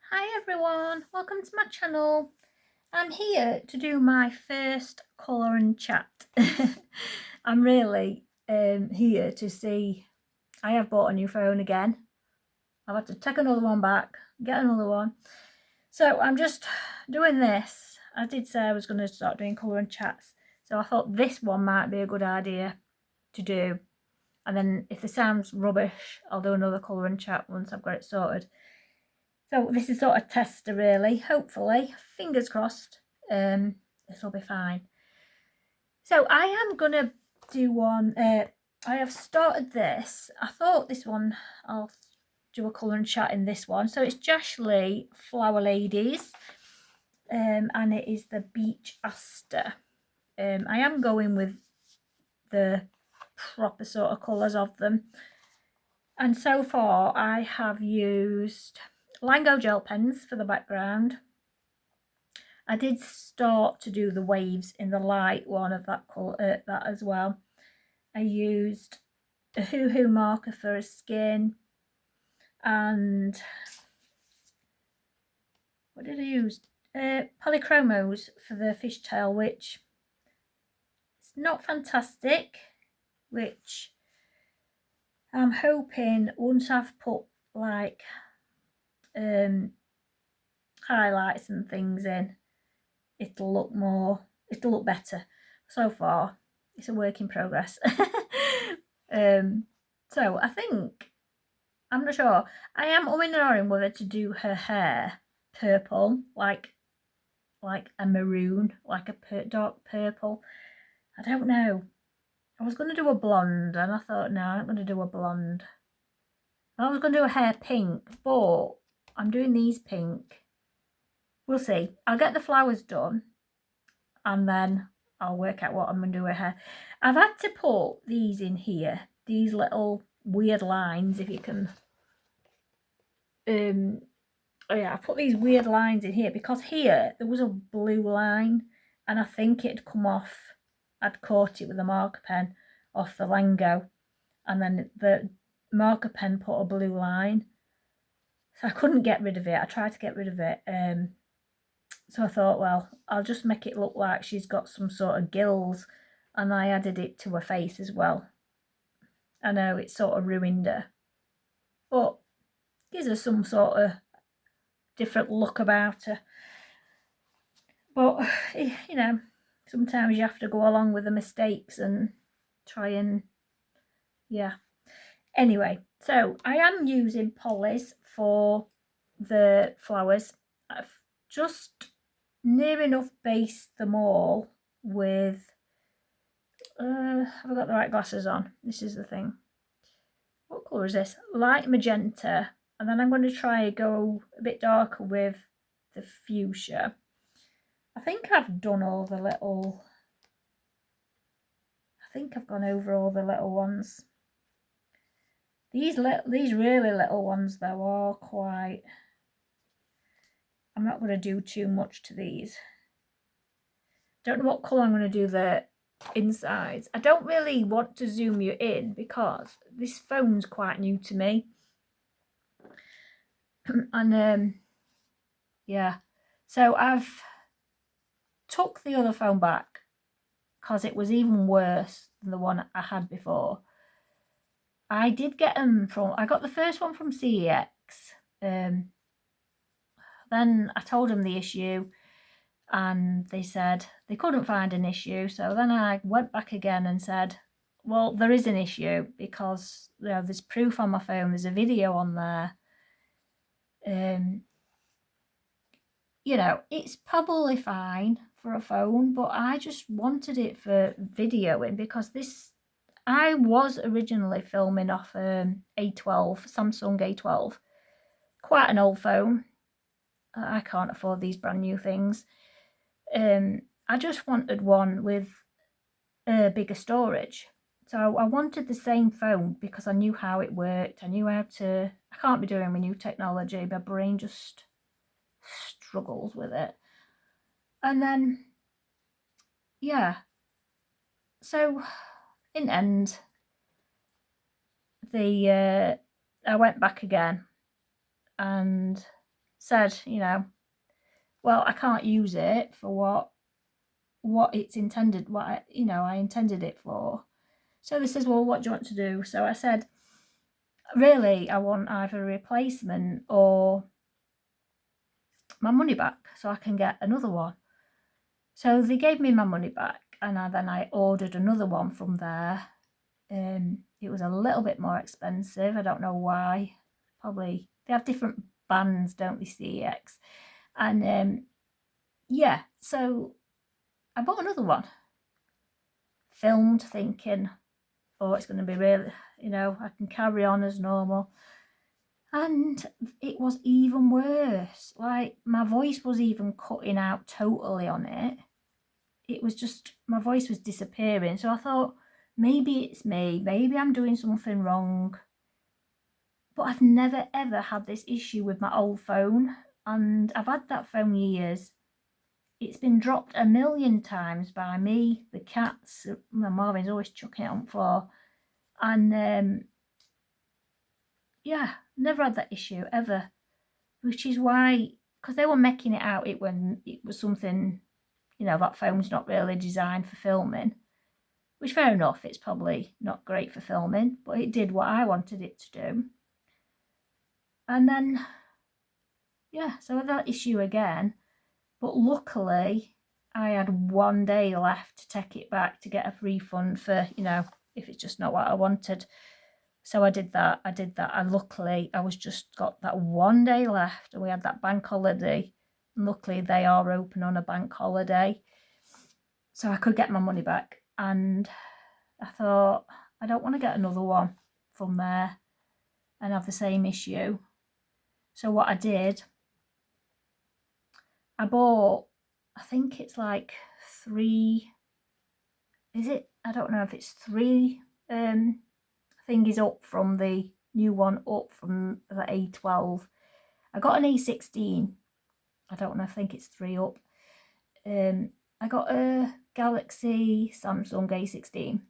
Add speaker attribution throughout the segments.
Speaker 1: Hi everyone, welcome to my channel. I'm here to do my first colour and chat. I'm really here to see. I have bought a new phone again. I've had to take another one back, get another one. So I'm just doing this. I did say I was going to start doing colour and chats, so I thought this one might be a good idea to do. And then if the sound's rubbish, I'll do another colour and chat once I've got it sorted. So this is sort of tester really, hopefully, fingers crossed, it'll be fine. So I am going to do one, I have started this, I thought this one, I'll do a colour and chat in this one. So it's Jash Flower Ladies, and it is the Beach Aster. I am going with the proper sort of colours of them. And so far I have used Lingo gel pens for the background. I did start to do the waves in the light one of that colour, that as well. I used a Hoo Hoo marker for a skin, and what did I use? Polychromos for the fishtail, which is not fantastic, which I'm hoping once I've put like highlights and things in, it'll look better. So far it's a work in progress. So I think, I'm not sure, I am umming and ahhing whether to do her hair purple, like a maroon, like a dark purple. I don't know. I was going to do a blonde and I thought, no, I'm not going to do a blonde. I was going to do a hair pink, but I'm doing these pink. We'll see. I'll get the flowers done and then I'll work out what I'm going to do with her. I've had to put these in here, these little weird lines, if you can. Oh yeah, I put these weird lines in here because here there was a blue line and I think it'd come off. I'd caught it with a marker pen off the Lango, and then the marker pen put a blue line, so I couldn't get rid of it. I tried to get rid of it. So I thought, well, I'll just make it look like she's got some sort of gills, and I added it to her face as well. I know it sort of ruined her, but gives her some sort of different look about her. But, you know, sometimes you have to go along with the mistakes and try and, yeah. Anyway, so I am using polys for the flowers. I've just near enough based them all with, have I got the right glasses on? This is the thing. What colour is this? Light magenta. And then I'm going to try go a bit darker with the fuchsia. I think I've done all the little, I think I've gone over all the little ones. These really little ones though are quite, I'm not going to do too much to these. Don't know what colour I'm going to do the insides. I don't really want to zoom you in because this phone's quite new to me. And yeah, so I've took the other phone back because it was even worse than the one I had before. I did get them from, I got the first one from CEX. Then I told them the issue and they said they couldn't find an issue. So then I went back again and said, well, there is an issue because, you know, there's proof on my phone, there's a video on there. You know, it's probably fine for a phone, but I just wanted it for videoing because this, I was originally filming off A12, Samsung A12, quite an old phone. I can't afford these brand new things. I just wanted one with bigger storage. So I wanted the same phone because I knew how it worked. I knew how to, I can't be doing with new technology. My brain just struggles with it. And then, yeah. So in end, I went back again and said, you know, well, I can't use it for what it's intended, I intended it for. So they says, well, what do you want to do? So I said, really, I want either a replacement or my money back so I can get another one. So they gave me my money back, and then I ordered another one from there. It was a little bit more expensive. I don't know why. Probably they have different bands, don't they, CEX? And yeah, so I bought another one. Filmed thinking, oh, it's going to be really, I can carry on as normal. And it was even worse. Like, my voice was even cutting out totally on it. It was just, my voice was disappearing. So I thought, maybe it's me. Maybe I'm doing something wrong. But I've never ever had this issue with my old phone. And I've had that phone years. It's been dropped a million times by me, the cats. My Marvin's always chucking it on the floor. And yeah, never had that issue ever. Which is why, because they were making it out when it was something, that phone's not really designed for filming. Which, fair enough, it's probably not great for filming, but it did what I wanted it to do. And then, yeah, so I had that issue again. But luckily, I had 1 day left to take it back to get a refund for, if it's just not what I wanted. So I did that. And luckily, I was just got that 1 day left, and we had that bank holiday. And luckily, they are open on a bank holiday. So I could get my money back. And I thought, I don't want to get another one from there and have the same issue. So what I did, I bought, I think it's like 3, is it? I don't know if it's 3 thingies up from the new one, up from the A12. I got an A16. I don't know, I think it's 3 up. I got a Galaxy Samsung A16.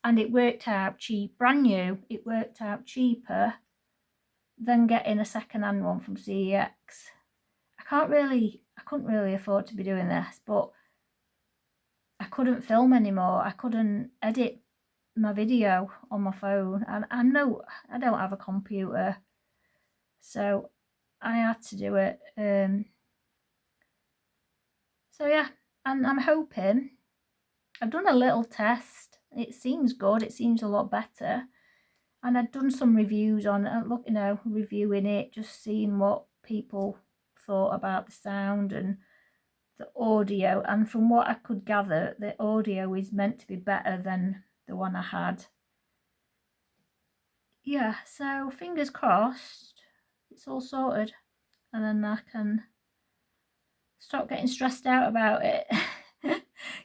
Speaker 1: And it worked out cheap, brand new. It worked out cheaper than getting a second-hand one from CEX. I couldn't really afford to be doing this, but I couldn't film anymore. I couldn't edit my video on my phone, and I know I don't have a computer, so I had to do it. So yeah, and I'm hoping, I've done a little test. It seems good. It seems a lot better. And I'd done some reviews on it, reviewing it, just seeing what people thought about the sound and the audio. And from what I could gather, the audio is meant to be better than the one I had. Yeah, so fingers crossed, it's all sorted. And then I can stop getting stressed out about it.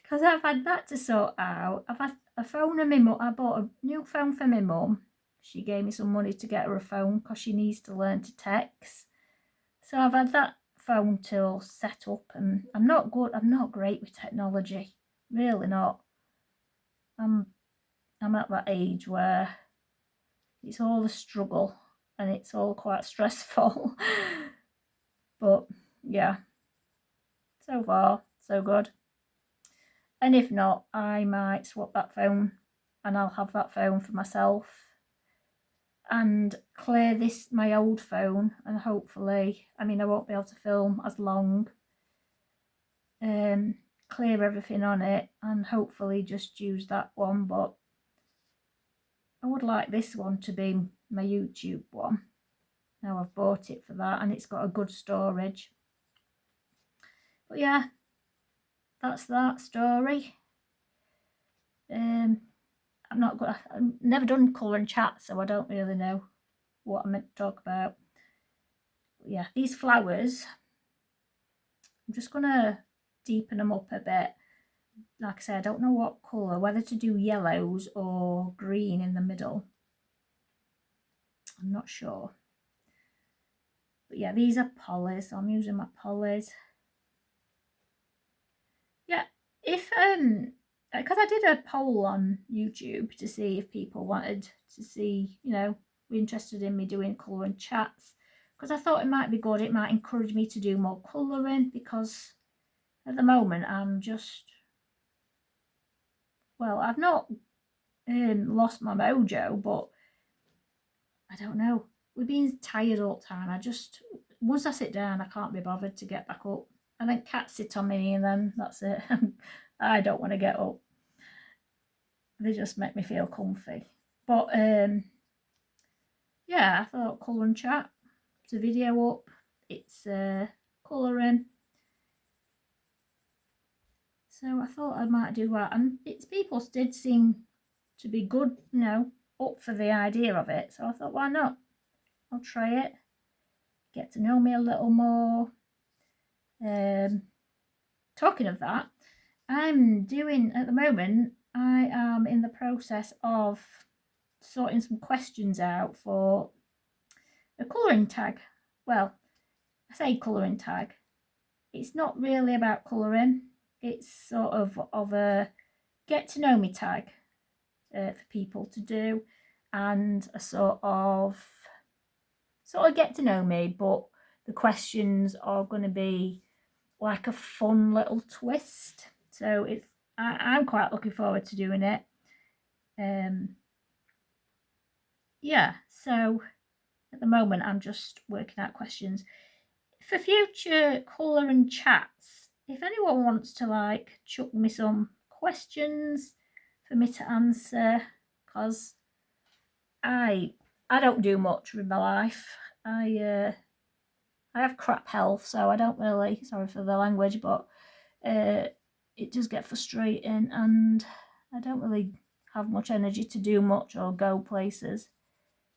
Speaker 1: Because I've had that to sort out. I've had a phone and my mum. I bought a new phone for my mum. She gave me some money to get her a phone because she needs to learn to text. So I've had that phone till set up, and I'm not great with technology. Really not. I'm at that age where it's all a struggle and it's all quite stressful. But yeah, so far so good. And if not, I might swap that phone and I'll have that phone for myself and clear my old phone, and hopefully, I won't be able to film as long, clear everything on it and hopefully just use that one. But I would like this one to be my YouTube one. Now I've bought it for that, and it's got a good storage. But yeah, that's that story. I've never done colour and chat, so I don't really know what I'm meant to talk about. But yeah, these flowers, I'm just gonna deepen them up a bit. Like I said, I don't know what colour, whether to do yellows or green in the middle. I'm not sure. But yeah, these are polys, so I'm using my polys. Yeah, if because I did a poll on YouTube to see if people wanted to see, were interested in me doing colour and chats, because I thought it might be good. It might encourage me to do more colouring, because at the moment I'm just, well, I've not lost my mojo, but I don't know. We've been tired all the time. Once I sit down, I can't be bothered to get back up. And then cats sit on me, and then that's it. I don't want to get up. They just make me feel comfy. But yeah, I thought colour and chat. It's a video up. It's colouring. So I thought I might do that. And people did seem to be good, you know, up for the idea of it. So I thought, why not? I'll try it. Get to know me a little more. Talking of that, I'm doing, at the moment, I am in the process of sorting some questions out for a colouring tag. Well, I say colouring tag. It's not really about colouring. It's sort of a get to know me tag for people to do, and a sort of get to know me, but the questions are going to be like a fun little twist. So I'm quite looking forward to doing it. Yeah, so at the moment I'm just working out questions for future colour and chats. If anyone wants to like chuck me some questions for me to answer, because I don't do much with my life. I have crap health, so I don't really, sorry for the language, but it does get frustrating, and I don't really have much energy to do much or go places.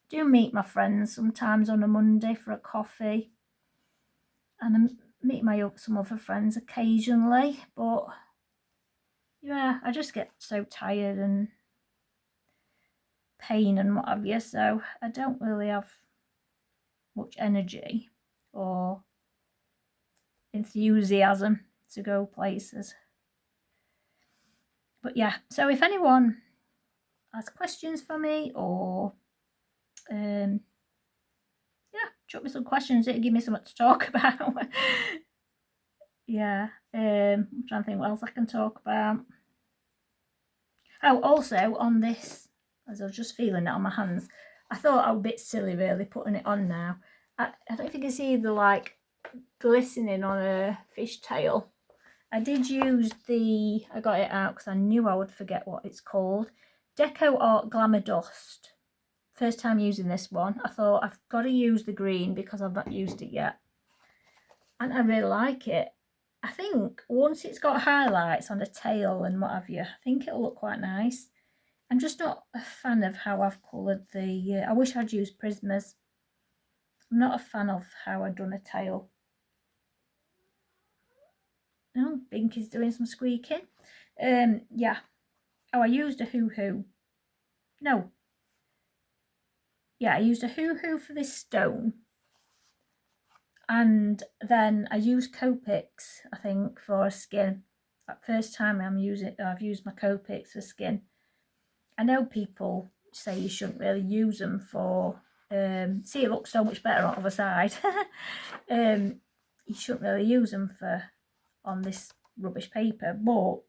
Speaker 1: Do meet my friends sometimes on a Monday for a coffee, and I meet some other friends occasionally, but yeah, I just get so tired and pain and what have you, so I don't really have much energy or enthusiasm to go places. But yeah, so if anyone has questions for me, or yeah, chuck me some questions, it'll give me something to talk about. Yeah, I'm trying to think what else I can talk about. Oh, also on this, as I was just feeling it on my hands, I thought I was a bit silly really putting it on now. I don't know if you can see the like glistening on a fish tail. I did use I got it out because I knew I would forget what it's called. Deco Art Glamour Dust. First time using this one. I thought I've got to use the green because I've not used it yet. And I really like it. I think once it's got highlights on the tail and what have you, I think it'll look quite nice. I'm just not a fan of how I've coloured the... I wish I'd used Prismas. I'm not a fan of how I've done a tail. Oh, Binky's doing some squeaking. Yeah. Oh, I used a hoo-hoo. No. Yeah, I used a hoo-hoo for this stone. And then I used Copics, I think, for a skin. That first time I've used my Copics for skin. I know people say you shouldn't really use them for... see, it looks so much better on the other side. You shouldn't really use them on this rubbish paper, but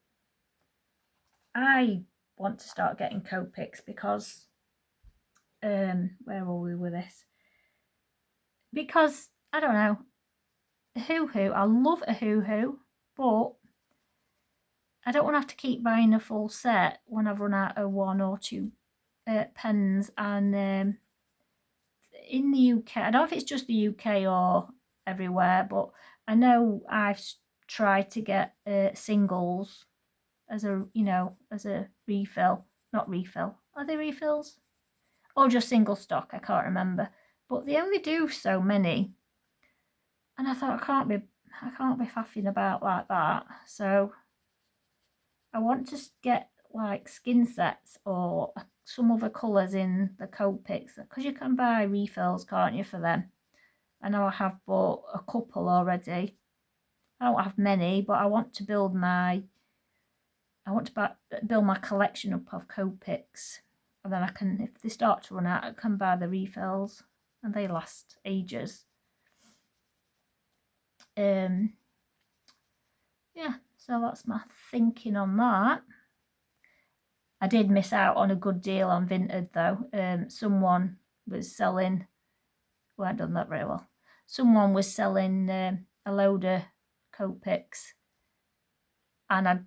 Speaker 1: I want to start getting Copics because where are we with this? Because I don't know, a hoo-hoo, I love a hoo-hoo, but I don't want to have to keep buying a full set when I've run out of one or two pens. And in the UK, I don't know if it's just the UK or everywhere, but I know I've tried to get singles as a, as a refill. Not refill, are they refills? Or just single stock, I can't remember. But they only do so many. And I thought I can't be faffing about like that. So I want to get like skin sets or some other colours in the Copics, because you can buy refills, can't you, for them? I know I have bought a couple already. I don't have many, but I want to build my collection up of Copics, and then I can, if they start to run out, I can buy the refills, and they last ages. Yeah, so that's my thinking on that. I did miss out on a good deal on Vinted though. Someone was selling, well, I hadn't done that very well. Someone was selling a load of Copics, and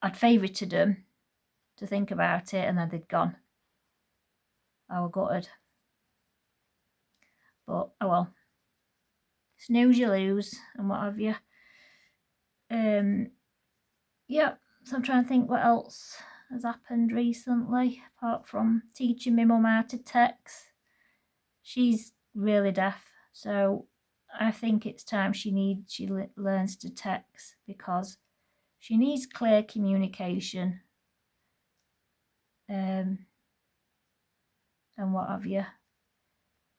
Speaker 1: I'd favourited them to think about it, and then they'd gone. I was gutted. But oh well. Snooze you lose and what have you. Yeah, so I'm trying to think what else has happened recently apart from teaching my mum how to text. She's really deaf, so I think it's time she learns to text, because she needs clear communication and what have you.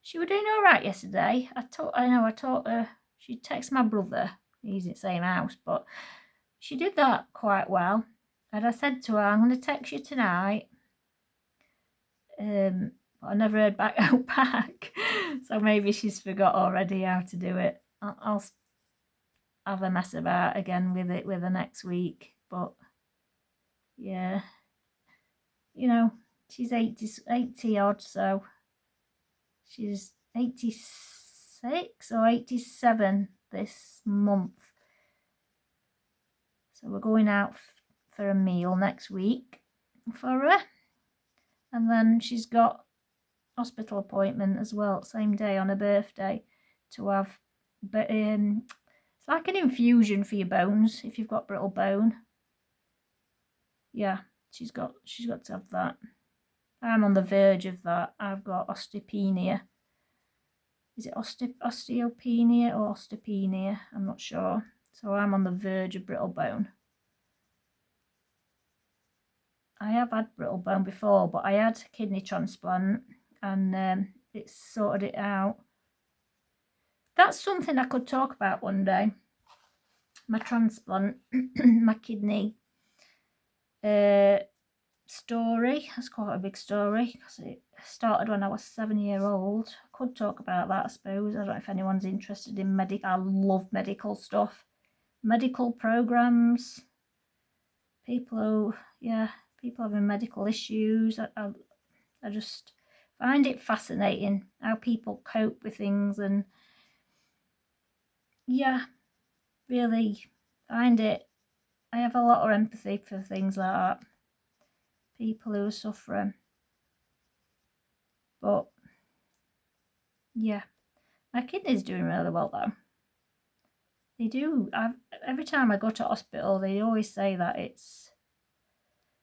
Speaker 1: She was doing all right yesterday. I taught her. She texted my brother. He's in the same house, but she did that quite well. And I said to her, I'm going to text you tonight. But I never heard back. So maybe she's forgot already how to do it. I'll have a mess about again with it with her next week. But yeah, you know, she's 80 odd, so she's 86 or 87 this month. So we're going out for a meal next week for her. And then she's got hospital appointment as well, same day on her birthday, to have, but it's like an infusion for your bones if you've got brittle bone. Yeah, she's got to have that. I'm on the verge of that. I've got osteopenia. Is it osteopenia or osteopenia? I'm not sure. So I'm on the verge of brittle bone. I have had brittle bone before, but I had a kidney transplant and it sorted it out. That's something I could talk about one day. My transplant, my kidney story. That's quite a big story because it started when I was 7 years old. I could talk about that, I suppose. I don't know if anyone's interested in medical. I love medical stuff, medical programs. People having medical issues. I just find it fascinating how people cope with things, and yeah, really find it. I have a lot of empathy for things like that. People who are suffering. But yeah, my kidney's doing really well though. They do. Every time I go to hospital, they always say that it's.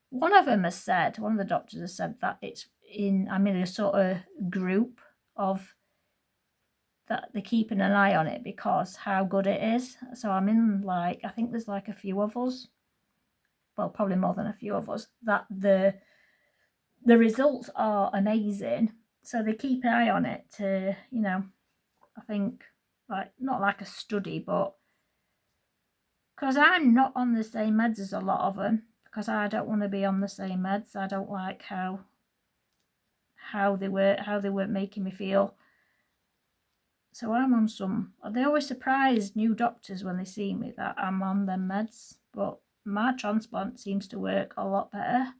Speaker 1: One of them has said, one of the doctors has said that I'm in a sort of group of that they're keeping an eye on it because how good it is. So I'm in, like, I think there's like a few of us, well, probably more than a few of us, that the results are amazing. So they keep an eye on it to, I think, like, not like a study, but because I'm not on the same meds as a lot of them, because I don't want to be on the same meds. I don't like how they were making me feel. So I'm on some. They always surprise new doctors when they see me that I'm on them meds, but my transplant seems to work a lot better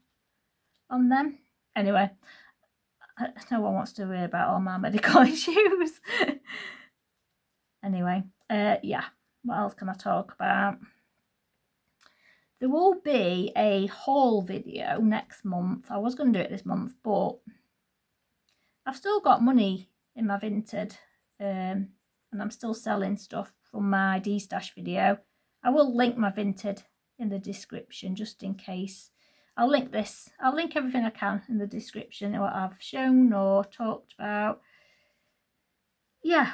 Speaker 1: on them. Anyway, no one wants to hear about all my medical issues. Anyway, yeah, what else can I talk about? There will be a haul video next month. I was going to do it this month, but I've still got money in my Vinted, and I'm still selling stuff from my D-stash video. I will link my Vinted in the description just in case. I'll link everything I can in the description, what I've shown or talked about. Yeah,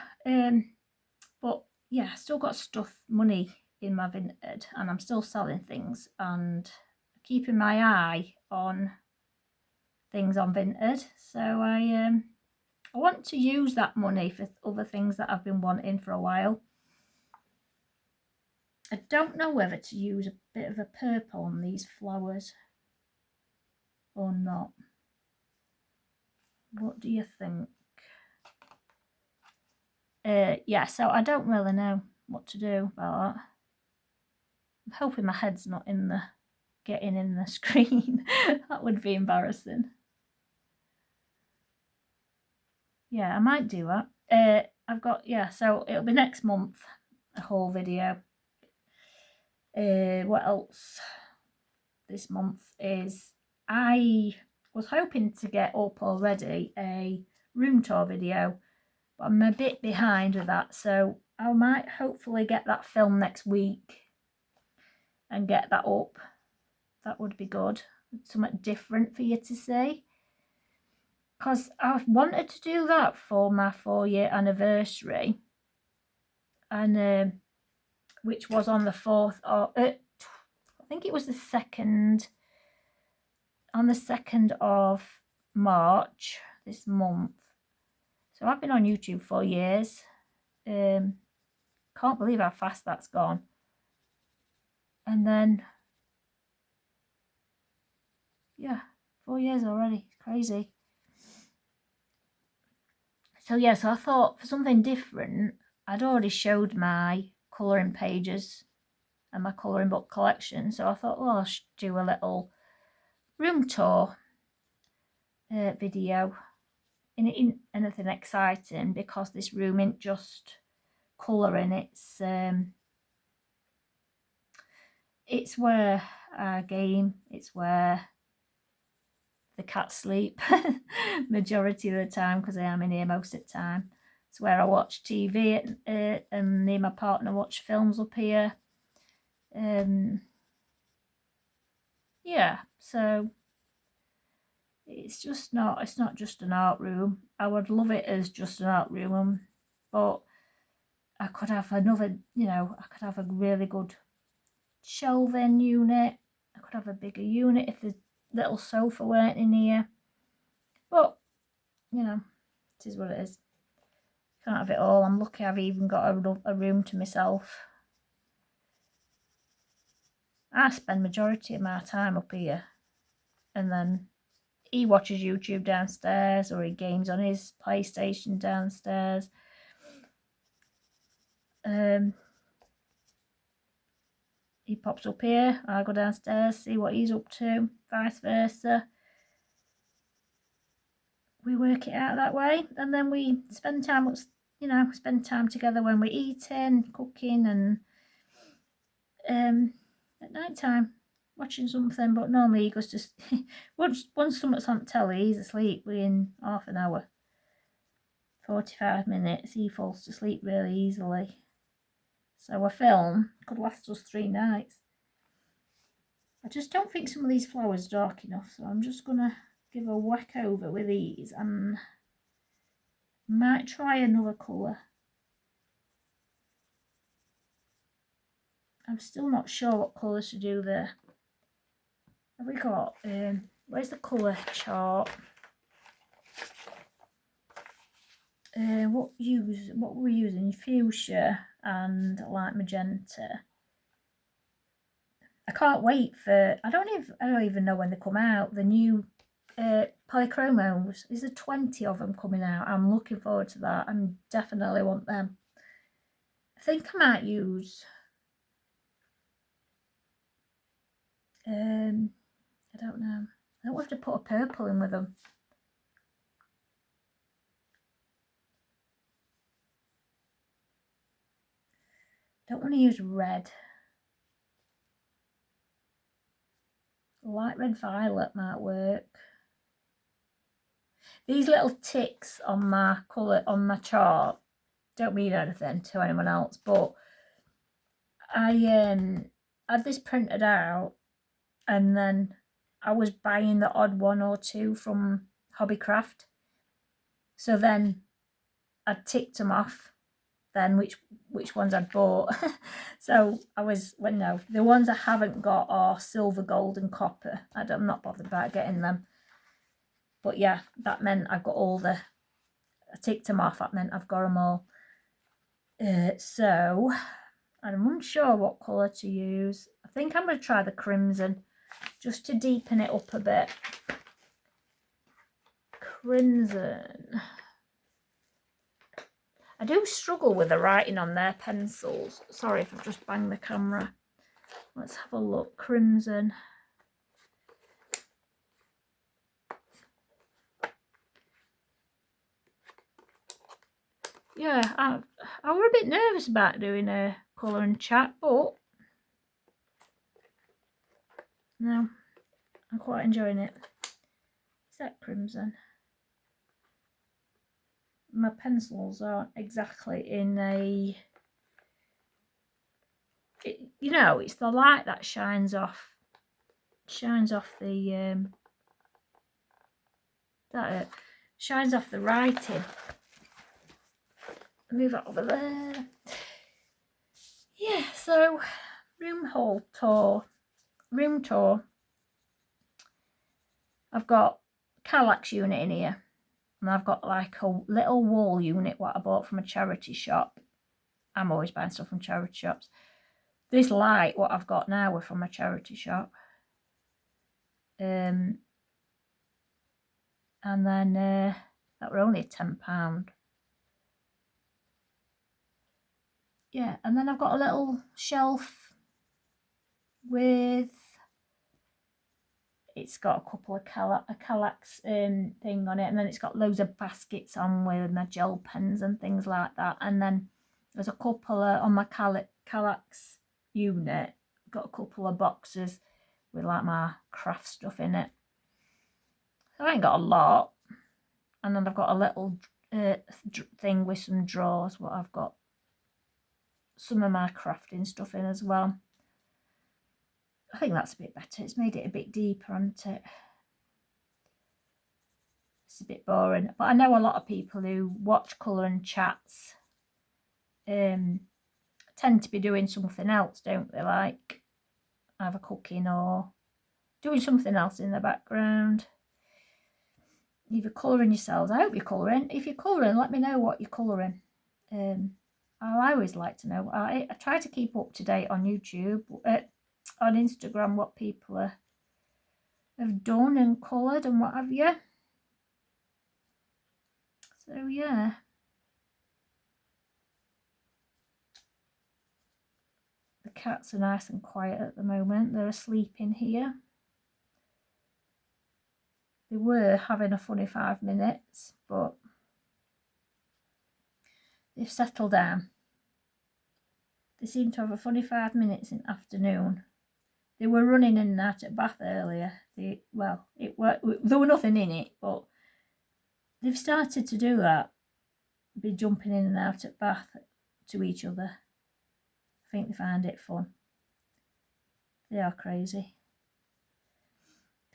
Speaker 1: but yeah, I still got money in my Vinted, and I'm still selling things and keeping my eye on things on Vinted. So I want to use that money for other things that I've been wanting for a while. I don't know whether to use a bit of a purple on these flowers or not. What do you think? Yeah, so I don't really know what to do about that. I'm hoping my head's not getting in the screen. That would be embarrassing. Yeah, I might do that. I've got, yeah, so it'll be next month, a whole video. What else this month is, I was hoping to get up already a room tour video, but I'm a bit behind with that, so I might hopefully get that filmed next week and get that up. That would be good. Something different for you to see. Because I've wanted to do that for my 4-year anniversary. And which was on the 4th of... I think it was the 2nd... On the 2nd of March this month. So I've been on YouTube 4 years. Can't believe how fast that's gone. And then... yeah, 4 years already. It's crazy. So yeah, so I thought for something different, I'd already showed my colouring pages and my colouring book collection. So I thought, well, I should do a little room tour video. In anything exciting, because this room ain't just colouring, it's where I game, it's where the cats sleep majority of the time, because I am in here most of the time. It's where I watch TV and me and my partner watch films up here. Yeah, so it's not just an art room. I would love it as just an art room, but I could have another, I could have a really good shelving unit. I could have a bigger unit if the little sofa weren't in here. But, it is what it is. Can't have it all. I'm lucky I've even got a room to myself. I spend majority of my time up here. And then he watches YouTube downstairs, or he games on his PlayStation downstairs. He pops up here, I go downstairs, see what he's up to, vice versa. We work it out that way, and then we spend time, spend time together when we're eating, cooking, and at night time watching something. But normally he goes to once something's on telly, he's asleep within half an hour, 45 minutes. He falls to sleep really easily. So a film could last us 3 nights. I just don't think some of these flowers are dark enough, so I'm just going to give a whack over with these and might try another colour. I'm still not sure what colours to do there. Have we got, where's the colour chart? What were we using? Fuchsia and light magenta. I can't wait for, I don't even know when they come out. The new polychromos. There's 20 of them coming out. I'm looking forward to that. I definitely want them. I think I might use I don't know. I don't have to put a purple in with them. Don't want to use red. Light red violet might work. These little ticks on my colour, on my chart, don't mean anything to anyone else, but I had this printed out, and then I was buying the odd 1 or 2 from Hobbycraft. So then I ticked them off then which ones I'd bought. So the ones I haven't got are silver, gold and copper. I'm not bothered about getting them. But yeah, that meant I've got I ticked them off. That meant I've got them all. So I'm unsure what colour to use. I think I'm going to try the crimson just to deepen it up a bit. Crimson. I do struggle with the writing on their pencils. Sorry if I've just banged the camera. Let's have a look. Crimson. Yeah, I were a bit nervous about doing a colour and chat, but no, I'm quite enjoying it. Is that crimson? My pencils aren't exactly in a... you know, it's the light that shines off the shines off the writing. Move it over there. Yeah, so room tour. I've got Kallax unit in here, and I've got like a little wall unit what I bought from a charity shop. I'm always buying stuff from charity shops. This light what I've got now were from a charity shop. And then that were only £10. Yeah, and then I've got a little shelf with, it's got a couple of Kallax thing on it, and then it's got loads of baskets on with my gel pens and things like that. And then there's a couple of, on my Kallax unit, got a couple of boxes with like my craft stuff in it. So I ain't got a lot. And then I've got a little thing with some drawers what I've got some of my crafting stuff in as well. I think that's a bit better. It's made it a bit deeper, hasn't it? It's a bit boring. But I know a lot of people who watch colour and chats tend to be doing something else, don't they? Like either cooking or doing something else in the background. Either colouring yourselves. I hope you're colouring. If you're colouring, let me know what you're colouring. I always like to know. I try to keep up to date on YouTube, on Instagram, what people have done and coloured and what have you. So yeah. The cats are nice and quiet at the moment. They're asleep in here. They were having a funny 5 minutes, but they've settled down. They seem to have a funny 5 minutes in the afternoon. They were running in and out at bath earlier. There were nothing in it, but they've started to do that. Be jumping in and out at bath to each other. I think they find it fun. They are crazy.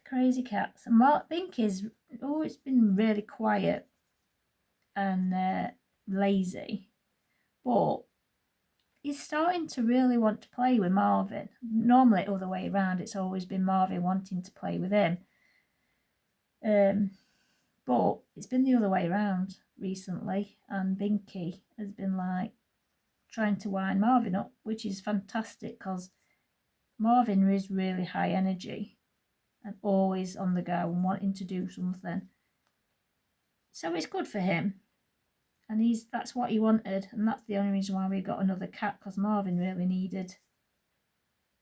Speaker 1: Crazy cats. And Binky's always been really quiet and lazy, but he's starting to really want to play with Marvin. Normally the other way around, it's always been Marvin wanting to play with him, but it's been the other way around recently, and Binky has been like trying to wind Marvin up, which is fantastic because Marvin is really high energy and always on the go and wanting to do something. So it's good for him. And that's what he wanted, and that's the only reason why we got another cat, because Marvin really needed,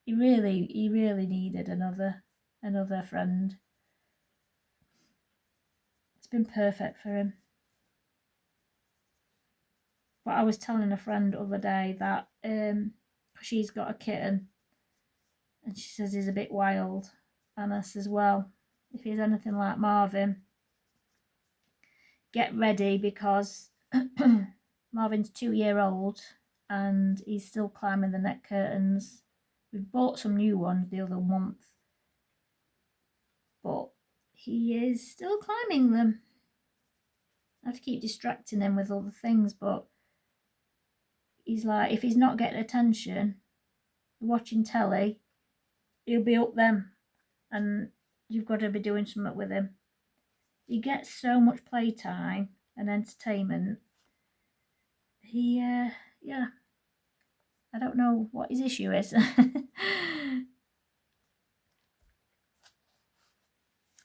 Speaker 1: he really needed another friend. It's been perfect for him. But I was telling a friend the other day that she's got a kitten, and she says he's a bit wild, and I says, well, if he's anything like Marvin, get ready, because Marvin's 2-year-old and he's still climbing the net curtains. We bought some new ones the other month, but he is still climbing them. I have to keep distracting him with other things, but he's like, if he's not getting attention, watching telly, he'll be up them, and you've got to be doing something with him. He gets so much playtime and entertainment. Yeah, I don't know what his issue is.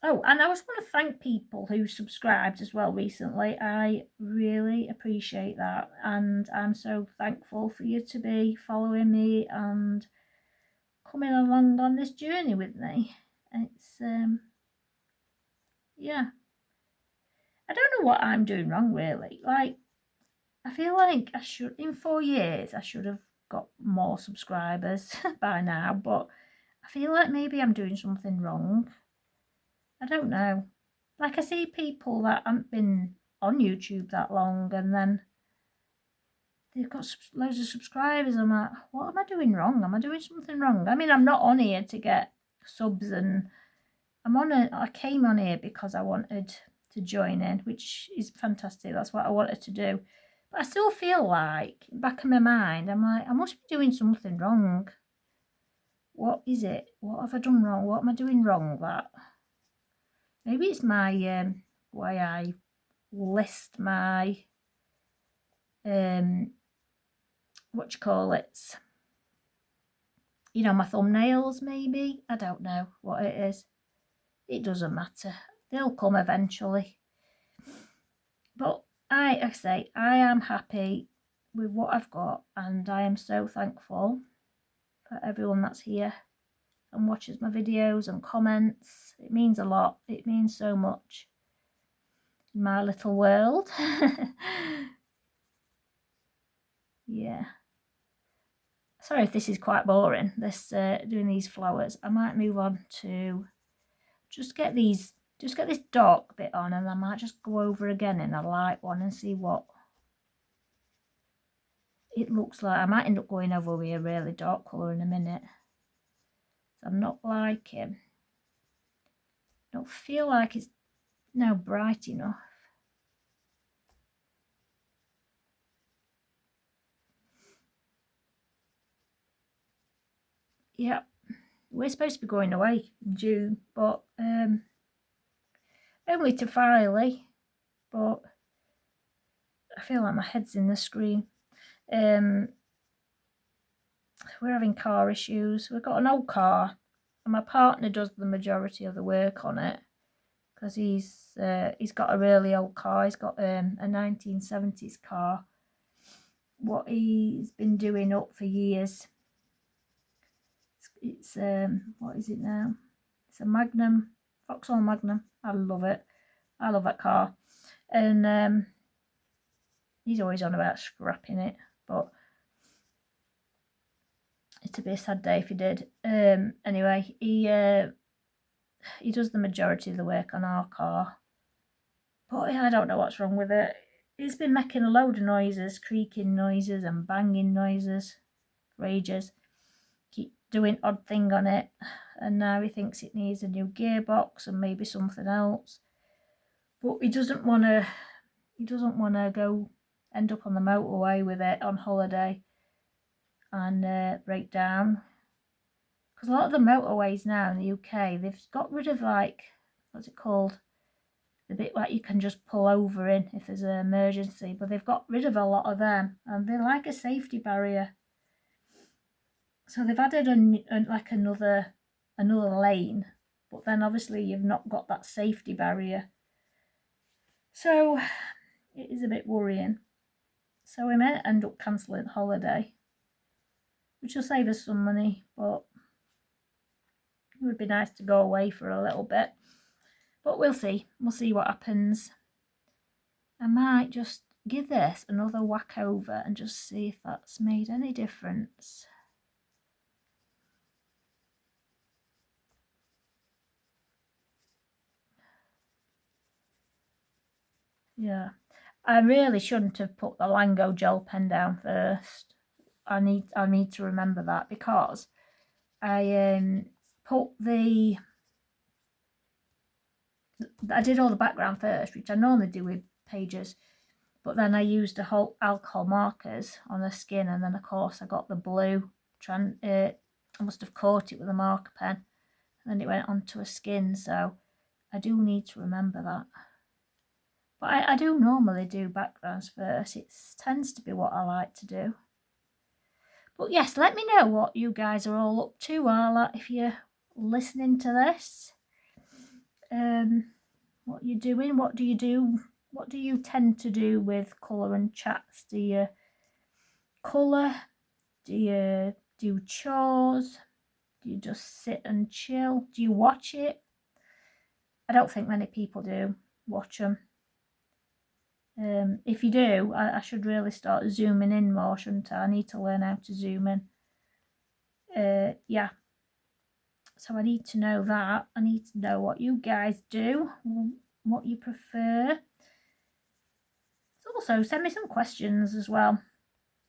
Speaker 1: Oh, and I just want to thank people who subscribed as well recently. I really appreciate that, and I'm so thankful for you to be following me and coming along on this journey with me. It's yeah, I don't know what I'm doing wrong really. Like, I feel like I should, in 4 years, I should have got more subscribers by now, but I feel like maybe I'm doing something wrong. I don't know. Like, I see people that haven't been on YouTube that long and then they've got loads of subscribers. I'm like, what am I doing wrong? Am I doing something wrong? I mean, I'm not on here to get subs, and I came on here because I wanted to join in, which is fantastic. That's what I wanted to do. But I still feel like, back in my mind, I'm like, I must be doing something wrong. What is it? What have I done wrong? What am I doing wrong? That maybe it's my way I list my what you call it, you know, my thumbnails. Maybe, I don't know what it is. It doesn't matter, they'll come eventually. But I say I am happy with what I've got, and I am so thankful for everyone that's here and watches my videos and comments. It means a lot. It means so much in my little world. Yeah. Sorry if this is quite boring, this doing these flowers. I might move on to just get this dark bit on, and I might just go over again in a light one and see what it looks like. I might end up going over with a really dark colour in a minute. I'm not liking, don't feel like it's now bright enough. Yep, we're supposed to be going away in June, but only to Filey, but I feel like my head's in the screen. We're having car issues. We've got an old car, and my partner does the majority of the work on it because he's got a really old car. He's got a 1970s car, what he's been doing up for years. It's what is it now? It's a Magnum, Vauxhall Magnum. I love it. I love that car, and he's always on about scrapping it, but it'd be a sad day if he did. Anyway, he does the majority of the work on our car, but I don't know what's wrong with it. He's been making a load of noises, creaking noises and banging noises for ages. Keep doing odd thing on it, and now he thinks it needs a new gearbox and maybe something else. But he doesn't want to go end up on the motorway with it on holiday and break down. Because a lot of the motorways now in the UK, they've got rid of, like, what's it called? The bit where you can just pull over in if there's an emergency, but they've got rid of a lot of them, and they're like a safety barrier. So they've added like another lane, but then obviously you've not got that safety barrier. So it is a bit worrying. So we may end up cancelling holiday, which will save us some money, but it would be nice to go away for a little bit. But we'll see. We'll see what happens. I might just give this another whack over and just see if that's made any difference. Yeah, I really shouldn't have put the Lango gel pen down first. I need to remember that, because I I did all the background first, which I normally do with pages, but then I used the whole alcohol markers on the skin, and then of course I got the blue. I must have caught it with a marker pen, and then it went onto a skin, so I do need to remember that. But I do normally do backgrounds first. It tends to be what I like to do. But yes, let me know what you guys are all up to while if you're listening to this. what you're doing. What do you do? What do you tend to do with colour and chats? Do you colour? Do you do chores? Do you just sit and chill? Do you watch it? I don't think many people do watch them. If you do, I should really start zooming in more, shouldn't I? I need to learn how to zoom in. Yeah. So I need to know that. I need to know what you guys do, what you prefer. Also, send me some questions as well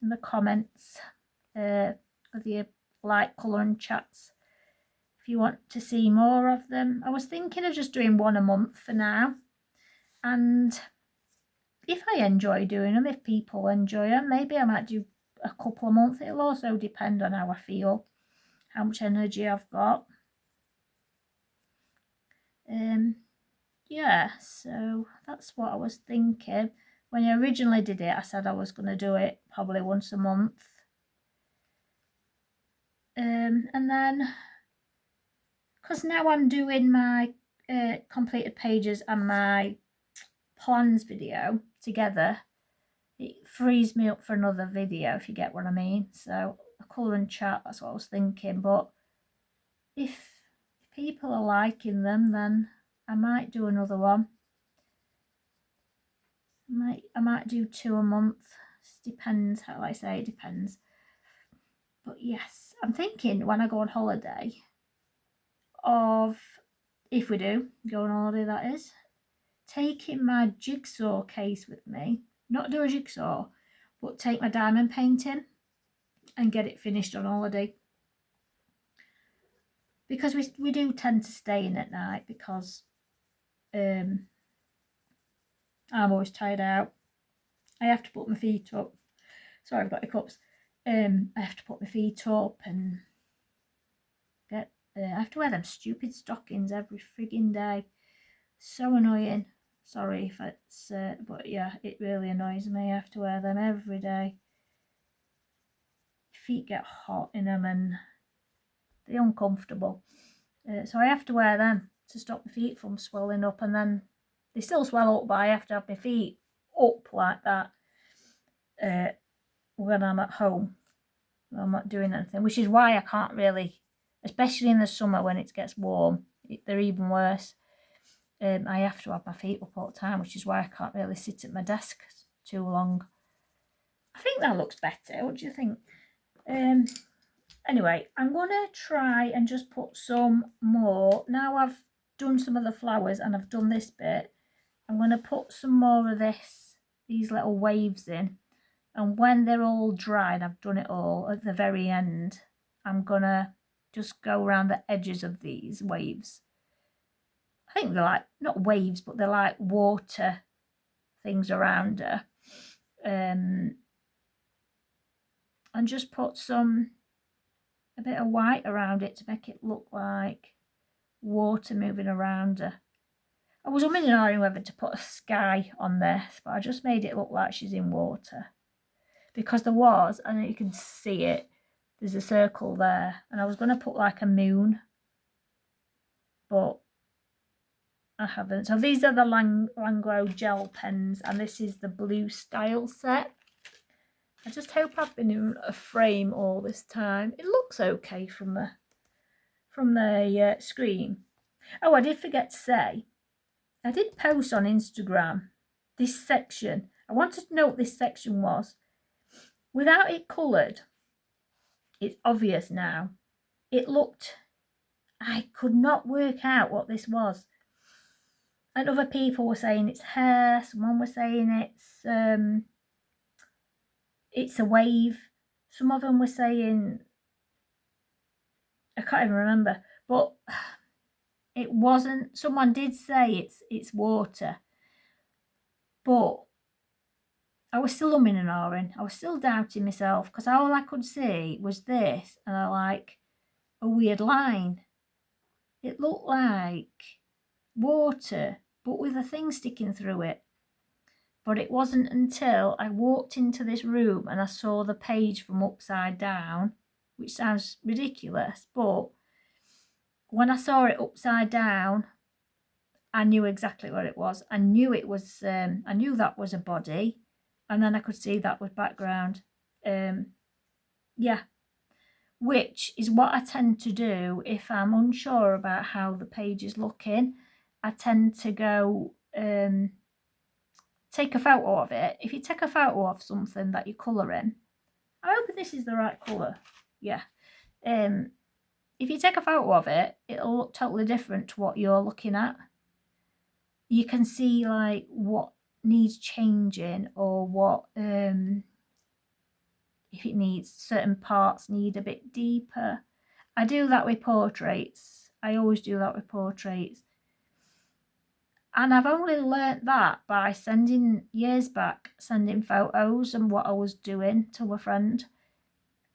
Speaker 1: in the comments. Whether you like colour and chats. If you want to see more of them. I was thinking of just doing one a month for now. And if I enjoy doing them, if people enjoy them, maybe I might do a couple a month. It'll also depend on how I feel, how much energy I've got. Yeah, so that's what I was thinking. When I originally did it, I said I was going to do it probably once a month. And then, because now I'm doing my completed pages and my plans video together, it frees me up for another video, if you get what I mean. So a colour and chat, that's what I was thinking. But if people are liking them, then I might do another one. I might do 2 a month. It depends, how I say, it depends. But yes, I'm thinking when I go on holiday of, if we do go on holiday, that is, taking my jigsaw case with me. Not do a jigsaw, but take my diamond painting and get it finished on holiday. Because we do tend to stay in at night because I'm always tired out. I have to put my feet up. Sorry, I've got hiccups. I have to put my feet up and get. I have to wear them stupid stockings every frigging day. So annoying. Sorry if it's, but yeah, it really annoys me. I have to wear them every day. Feet get hot in them and they're uncomfortable. So I have to wear them to stop my feet from swelling up, and then they still swell up, but I have to have my feet up like that when I'm at home. I'm not doing anything, which is why I can't really, especially in the summer when it gets warm, they're even worse. I have to have my feet up all the time, which is why I can't really sit at my desk too long. I think that looks better. What do you think? Anyway, I'm going to try and just put some more. Now I've done some of the flowers and I've done this bit, I'm going to put some more of these little waves in. And when they're all dry and I've done it all, at the very end, I'm going to just go around the edges of these waves. I think they're like, not waves, but they're like water things around her. And just put a bit of white around it to make it look like water moving around her. I was umming and ahhing whether to put a sky on this, but I just made it look like she's in water. Because there was, and you can see it, there's a circle there. And I was going to put like a moon, but I haven't. So these are the Langro gel pens, and this is the blue style set. I just hope I've been in a frame all this time. It looks okay from the screen. Oh, I did forget to say, I did post on Instagram this section. I wanted to know what this section was. Without it coloured, it's obvious now. It looked, I could not work out what this was. And other people were saying it's hair. Someone was saying it's a wave. Some of them were saying, I can't even remember, but it wasn't. Someone did say it's water, but I was still umming and ahhing. I was still doubting myself because all I could see was this and a weird line. It looked like water, but with a thing sticking through it. But it wasn't until I walked into this room and I saw the page from upside down, which sounds ridiculous, but when I saw it upside down, I knew exactly what it was. I knew it was, I knew that was a body, and then I could see that was background. Yeah, which is what I tend to do if I'm unsure about how the page is looking. I tend to go take a photo of it. If you take a photo of something that you're colouring, I hope this is the right colour. Yeah. If you take a photo of it, it'll look totally different to what you're looking at. You can see like what needs changing, or what if it needs, certain parts need a bit deeper. I do that with portraits. I always do that with portraits. And I've only learnt that by years back, sending photos and what I was doing to a friend.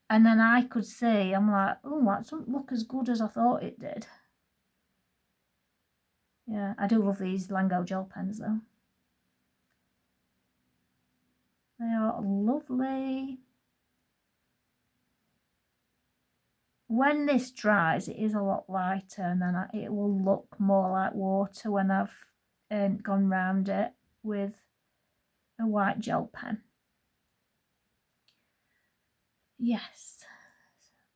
Speaker 1: And then I could see, I'm like, oh, that doesn't look as good as I thought it did. Yeah, I do love these Lango gel pens though. They are lovely. When this dries, it is a lot lighter, and then it will look more like water when I've gone round it with a white gel pen. Yes,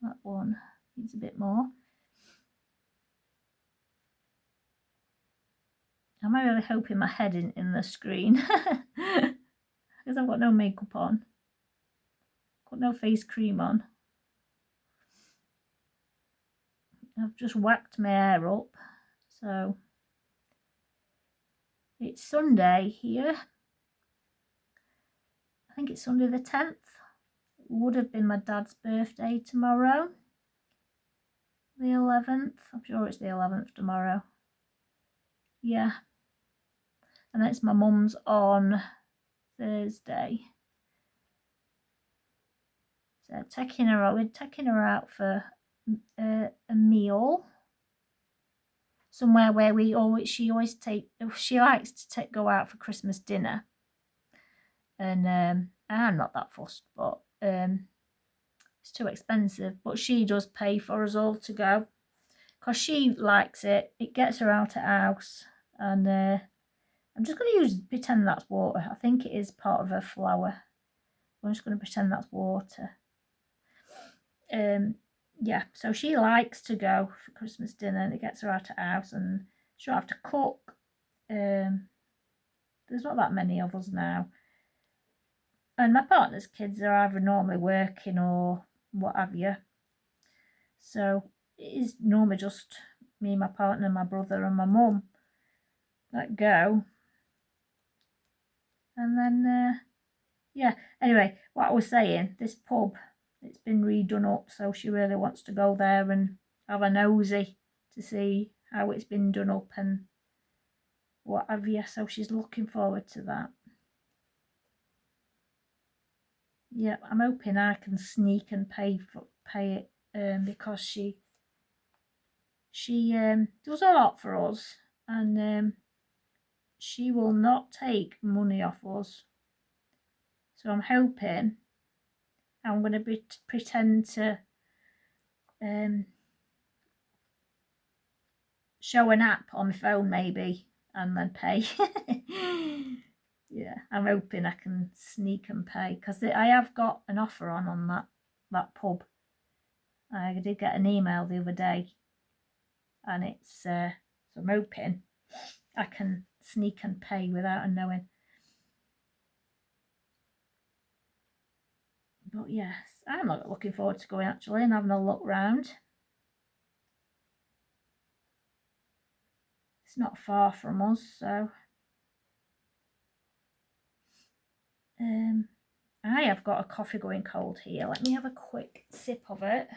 Speaker 1: that one needs a bit more. Am I really hoping my head isn't in the screen? Because I've got no makeup on. Got no face cream on. I've just whacked my hair up. So it's Sunday here. I think it's Sunday the 10th. It would have been my dad's birthday tomorrow. The 11th. I'm sure it's the 11th tomorrow. Yeah. And it's my mum's on Thursday. So we're taking her out for a meal somewhere where she likes to go out for Christmas dinner. And I'm not that fussed, but it's too expensive. But she does pay for us all to go because she likes it. It gets her out of house. And I'm just going to pretend that's water. I think it is part of her flower. I'm just going to pretend that's water. Yeah, so she likes to go for Christmas dinner, and it gets her out of house, and she'll have to cook. There's not that many of us now. And my partner's kids are either normally working or what have you. So it is normally just me, my partner, my brother and my mum that go. And then, yeah. Anyway, what I was saying, this pub, it's been redone up, so she really wants to go there and have a nosy to see how it's been done up and what have you. So she's looking forward to that. Yeah, I'm hoping I can sneak and pay it because she does a lot for us, and she will not take money off us. So I'm hoping I'm going to pretend to show an app on my phone maybe and then pay. Yeah, I'm hoping I can sneak and pay because I have got an offer on that pub. I did get an email the other day, and it's so I'm hoping I can sneak and pay without her knowing. But yes, I'm not looking forward to going actually and having a look round. It's not far from us, so I have got a coffee going cold here. Let me have a quick sip of it.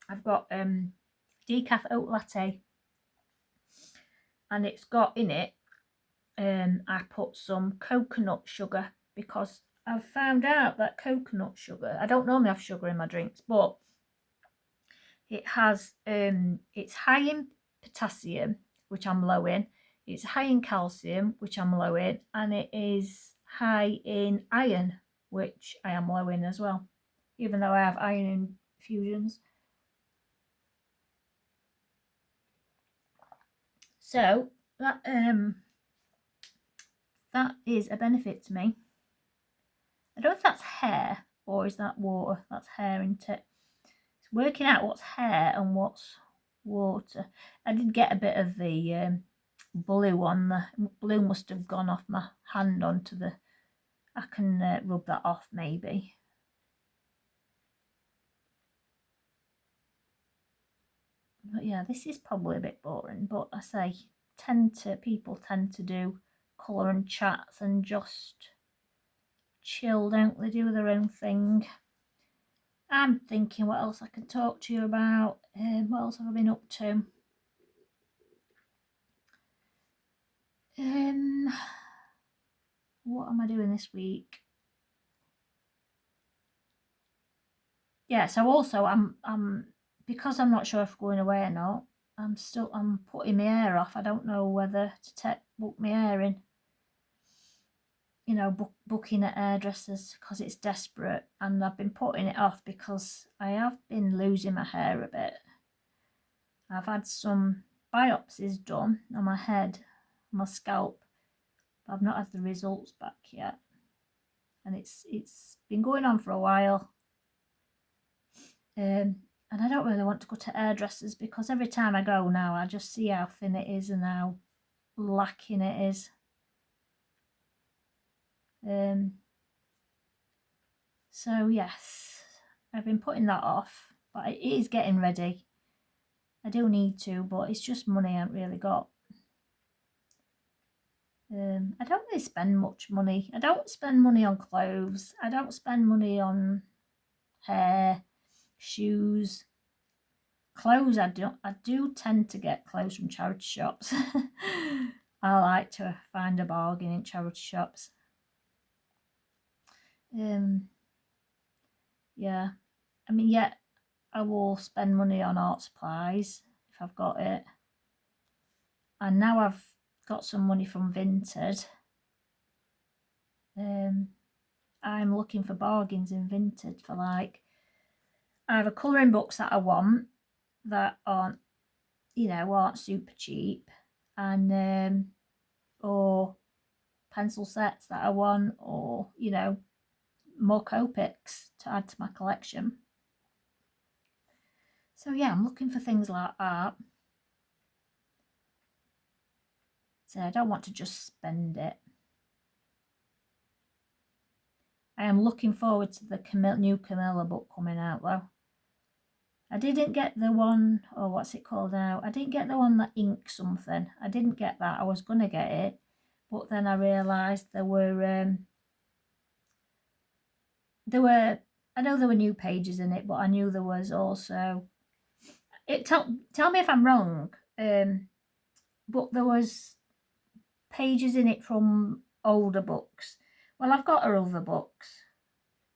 Speaker 1: I've got decaf oat latte, and it's got in it I put some coconut sugar because I've found out that coconut sugar, I don't normally have sugar in my drinks, but it has it's high in potassium, which I'm low in, it's high in calcium, which I'm low in, and it is high in iron, which I am low in as well, even though I have iron infusions. So that is a benefit to me. I don't know if that's hair or is that water. That's hair, isn't it? It's working out what's hair and what's water. I did get a bit of the blue on. The blue must have gone off my hand onto the... I can rub that off maybe. But yeah, this is probably a bit boring, but I say people tend to do colour and chats and just chill, don't they? Do their own thing. I'm thinking what else I can talk to you about. What else have I been up to? What am I doing this week? Yeah, so also I'm because I'm not sure if I'm going away or not. I'm putting my hair off. I don't know whether to book my hair in. You know, booking at hairdressers because it's desperate, and I've been putting it off because I have been losing my hair a bit. I've had some biopsies done on my head, my scalp, but I've not had the results back yet, and it's been going on for a while. And I don't really want to go to hairdressers because every time I go now, I just see how thin it is and how lacking it is. So yes, I've been putting that off, but it is getting ready. I do need to, but it's just money I haven't really got. I don't really spend much money. I don't spend money on clothes. I don't spend money on hair, shoes, clothes. I do tend to get clothes from charity shops. I like to find a bargain in charity shops. Yeah, I mean, yeah, I will spend money on art supplies if I've got it. And now I've got some money from Vinted. I'm looking for bargains in Vinted for like either colouring books that I want that aren't, aren't super cheap, and or pencil sets that I want, or more Copics to add to my collection. So yeah, I'm looking for things like that. So I don't want to just spend it. I am looking forward to the new Camilla book coming out though. I didn't get the one, what's it called now? I didn't get the one that inks something. I didn't get that. I was going to get it, but then I realised I know there were new pages in it, but I knew there was also, tell me if I'm wrong, but there was pages in it from older books. Well, I've got her other books,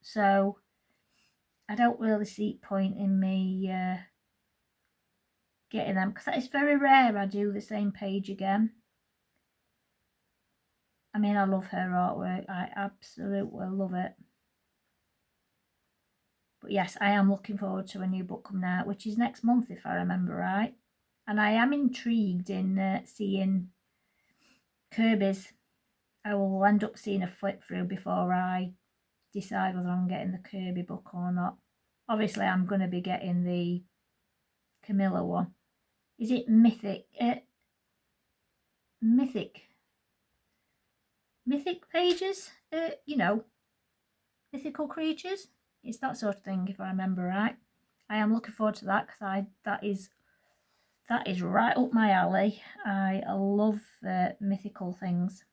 Speaker 1: so I don't really see point in me getting them, because it's very rare I do the same page again. I mean, I love her artwork. I absolutely love it. But yes, I am looking forward to a new book coming out, which is next month if I remember right. And I am intrigued in seeing Kirby's. I will end up seeing a flip through before I decide whether I'm getting the Kirby book or not. Obviously, I'm going to be getting the Camilla one. Is it Mythic? Mythic pages? Mythical creatures? It's that sort of thing, if I remember right. I am looking forward to that because that is right up my alley. I love mythical things.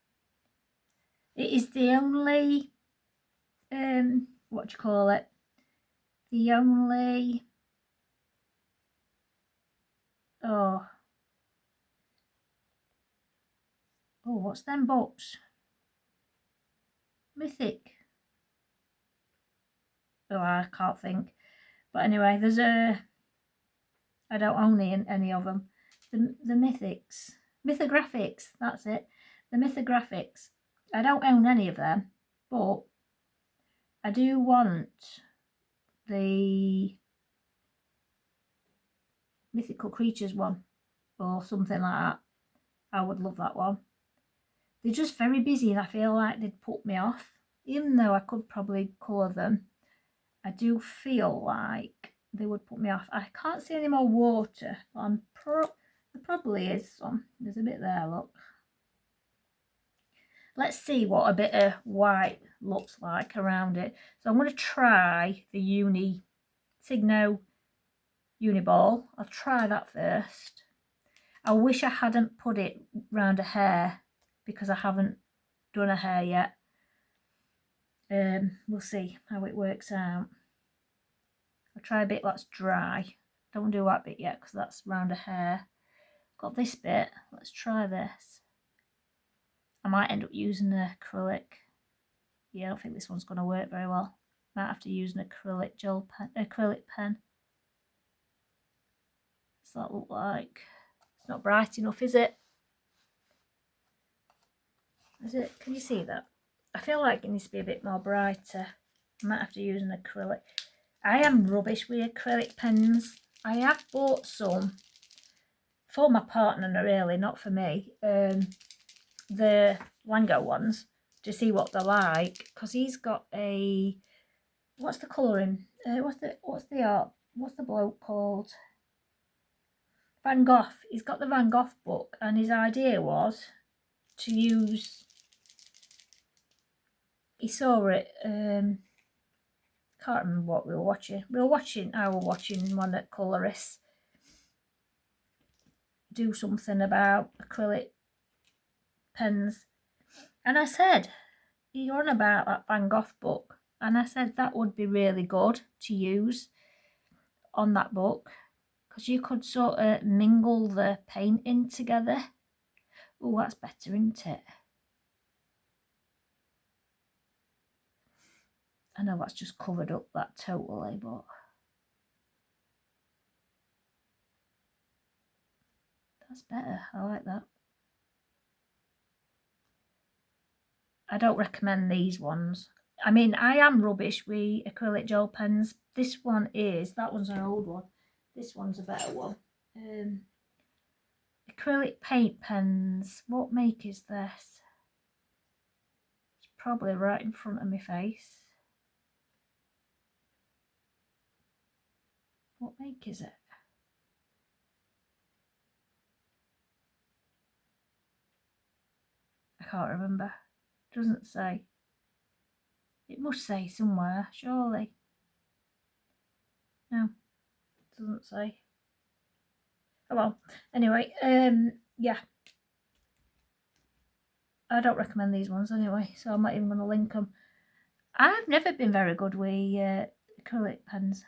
Speaker 1: It is the only what do you call it? The only what's them books? Mythic. I can't think. But anyway, there's I don't own any of them. The Mythics. Mythographics, that's it. The Mythographics. I don't own any of them, but I do want the Mythical Creatures one or something like that. I would love that one. They're just very busy and I feel like they'd put me off. Even though I could probably colour them, I do feel like they would put me off. I can't see any more water, but there probably is some. There's a bit there, look. Let's see what a bit of white looks like around it. So I'm going to try the Signo Uniball. I'll try that first. I wish I hadn't put it round a hair because I haven't done a hair yet. We'll see how it works out. I'll try a bit that's dry. Don't do that bit yet because that's round a hair. Got this bit. Let's try this. I might end up using an acrylic. Yeah, I don't think this one's going to work very well. Might have to use an acrylic pen. What's that look like? It's not bright enough, is it? Is it? Can you see that? I feel like it needs to be a bit more brighter. I might have to use an acrylic. I am rubbish with acrylic pens. I have bought some for my partner, really, not for me. The Lango ones, to see what they're like, because he's got a, what's the colouring? What's the art? What's the bloke called? Van Gogh. He's got the Van Gogh book, and his idea was to use. He saw it. Can't remember what we were watching. I was watching one at Colorists do something about acrylic pens, and I said, "You're on about that Van Gogh book," and I said that would be really good to use on that book because you could sort of mingle the paint in together. Oh, that's better, isn't it? I know that's just covered up that totally, but that's better. I like that. I don't recommend these ones. I mean, I am rubbish with acrylic gel pens. This one is, that one's an old one. This one's a better one. Acrylic paint pens. What make is this? It's probably right in front of my face. What make is it? I can't remember. It doesn't say. It must say somewhere, surely. No, it doesn't say. Oh well. Anyway, yeah. I don't recommend these ones anyway, so I'm not even going to link them. I've never been very good with acrylic pens.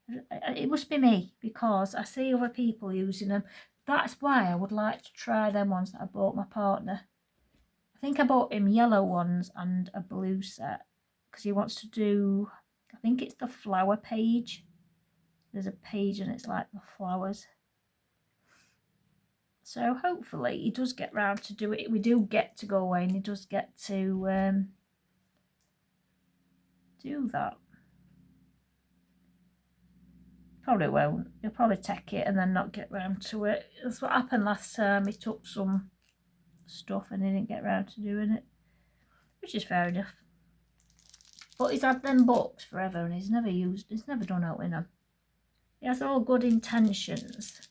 Speaker 1: It must be me because I see other people using them. That's why I would like to try them ones that I bought my partner. I think I bought him yellow ones and a blue set because he wants to do, I think it's the flower page. There's a page and it's like the flowers. So hopefully he does get round to do it. We do get to go away and he does get to do that. Probably won't. He'll probably take it and then not get round to it. That's what happened last time. He took some stuff and he didn't get round to doing it, which is fair enough. But he's had them books forever and he's never done out in them. He has all good intentions.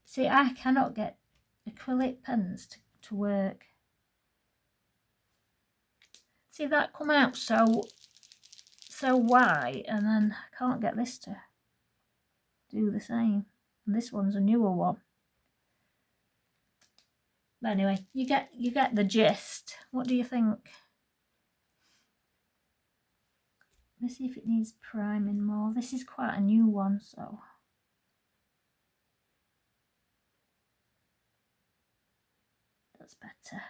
Speaker 1: See, I cannot get acrylic pens to work. See, that come out so white, and then I can't get this to do the same. And this one's a newer one. But anyway, you get the gist. What do you think? Let's see if it needs priming more. This is quite a new one, so that's better.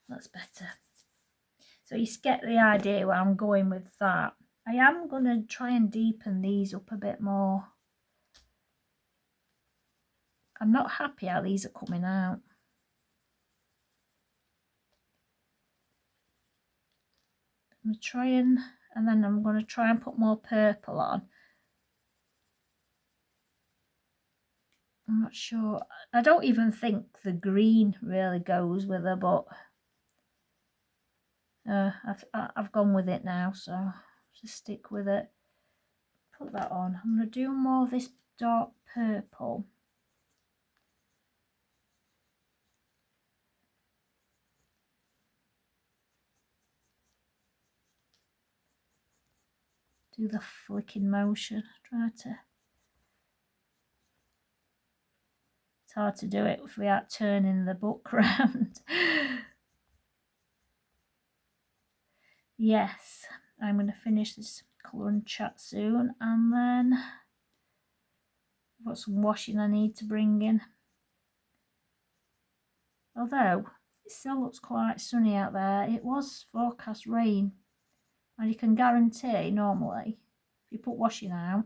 Speaker 1: That's better. So you get the idea where I'm going with that. I am going to try and deepen these up a bit more. I'm not happy how these are coming out. I'm trying, and then I'm going to try and put more purple on. I'm not sure. I don't even think the green really goes with her, but I've gone with it now, so I'll just stick with it. Put that on. I'm going to do more of this dark purple. Do the flicking motion. Try to. It's hard to do it without turning the book round. Yes, I'm going to finish this colour and chat soon, and then I've got some washing I need to bring in. Although it still looks quite sunny out there. It was forecast rain, and you can guarantee normally if you put washing out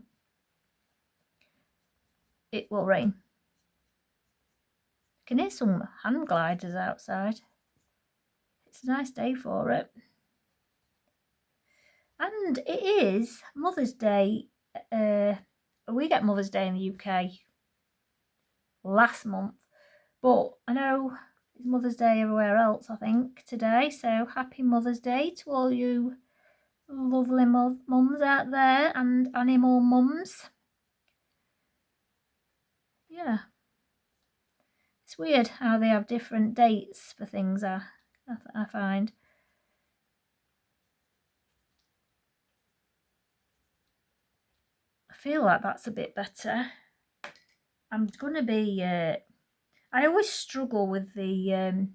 Speaker 1: it will rain. You can hear some hand gliders outside. It's a nice day for it. And it is Mother's Day. We get Mother's Day in the UK last month, but I know it's Mother's Day everywhere else, I think, today. So happy Mother's Day to all you lovely mums out there and animal mums. Yeah. It's weird how they have different dates for things, I find. I feel like that's a bit better. I'm going to be... I always struggle with the...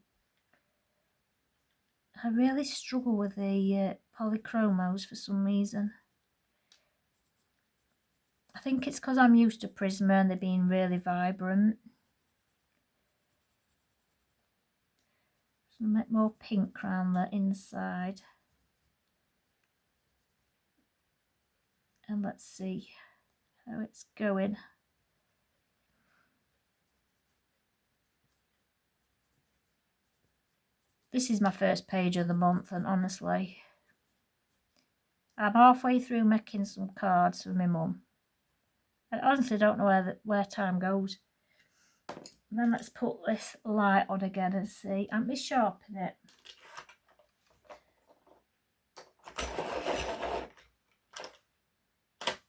Speaker 1: I really struggle with the polychromos for some reason. I think it's because I'm used to Prisma and they're being really vibrant. So I'll make more pink around the inside. And let's see how it's going. This is my first page of the month, and honestly, I'm halfway through making some cards for my mum. I honestly don't know where time goes. And then let's put this light on again and see. I'm be sharpen it.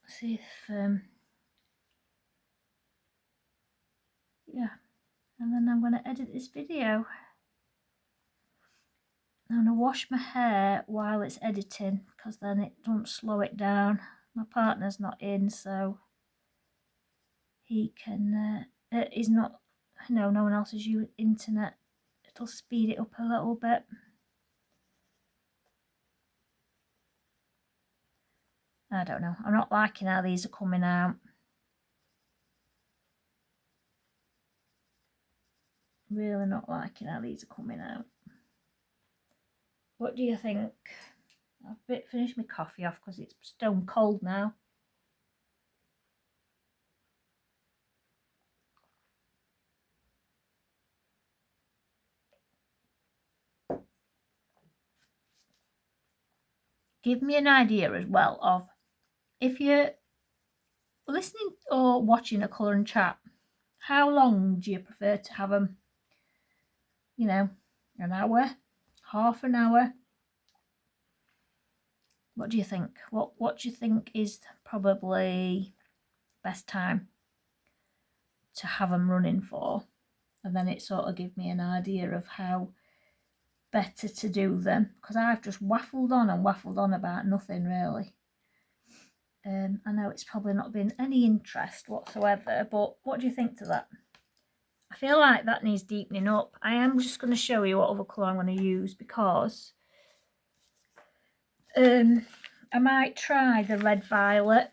Speaker 1: See if yeah. And then I'm going to edit this video. I'm going to wash my hair while it's editing, because then it don't slow it down. My partner's not in, so he can, he's not, no one else is using internet. It'll speed it up a little bit. I don't know. I'm not liking how these are coming out. Really not liking how these are coming out. What do you think? I've finished my coffee off because it's stone cold now. Give me an idea as well of if you're listening or watching a colour and chat, how long do you prefer to have them? You know, an hour, half an hour? What do you think? What do you think is probably best time to have them running for? And then it sort of gives me an idea of how better to do them, because I've just waffled on and waffled on about nothing really. I know it's probably not been any interest whatsoever, but what do you think to that? I feel like that needs deepening up. I am just going to show you what other colour I'm going to use, because I might try the red violet.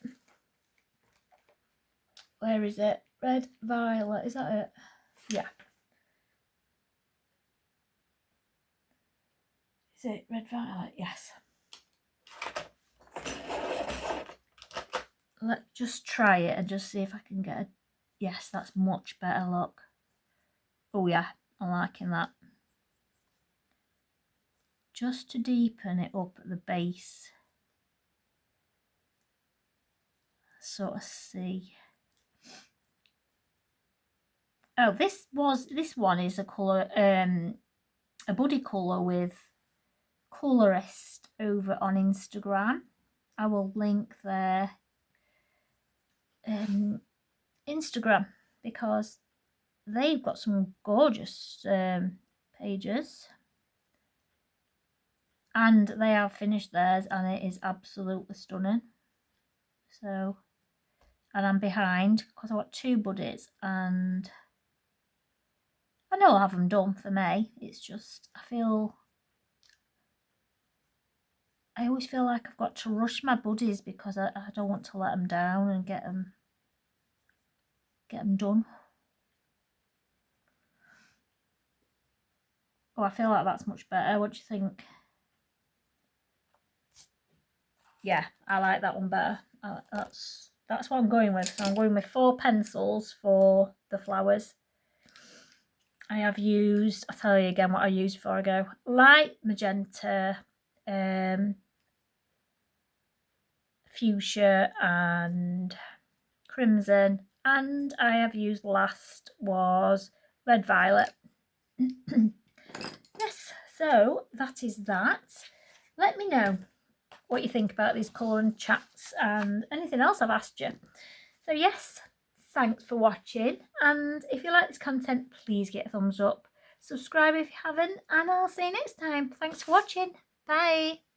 Speaker 1: Where is it? Red violet, is that it? Yeah. Is it red violet? Yes. Let's just try it and just see if I can get a... Yes, that's much better, look. Oh yeah, I'm liking that. just to deepen it up at the base. Sort of see. Oh, this one is a colour, a buddy colour with Colourist over on Instagram. I will link their Instagram because they've got some gorgeous pages, and they have finished theirs and it is absolutely stunning. So, and I'm behind because I got 2 buddies and I know I'll have them done for May. It's just I always feel like I've got to rush my buddies because I don't want to let them down and get them done. Oh, I feel like that's much better. What do you think? Yeah, I like that one better. That's what I'm going with. So I'm going with 4 pencils for the flowers. I have used, I'll tell you again what I used before I go. Light magenta, fuchsia and crimson, and I have used last was red violet. Yes, so that is that. Let me know what you think about these colouring chats and anything else I've asked you. So yes, thanks for watching, and if you like this content, please get a thumbs up, subscribe if you haven't, and I'll see you next time. Thanks for watching. Bye.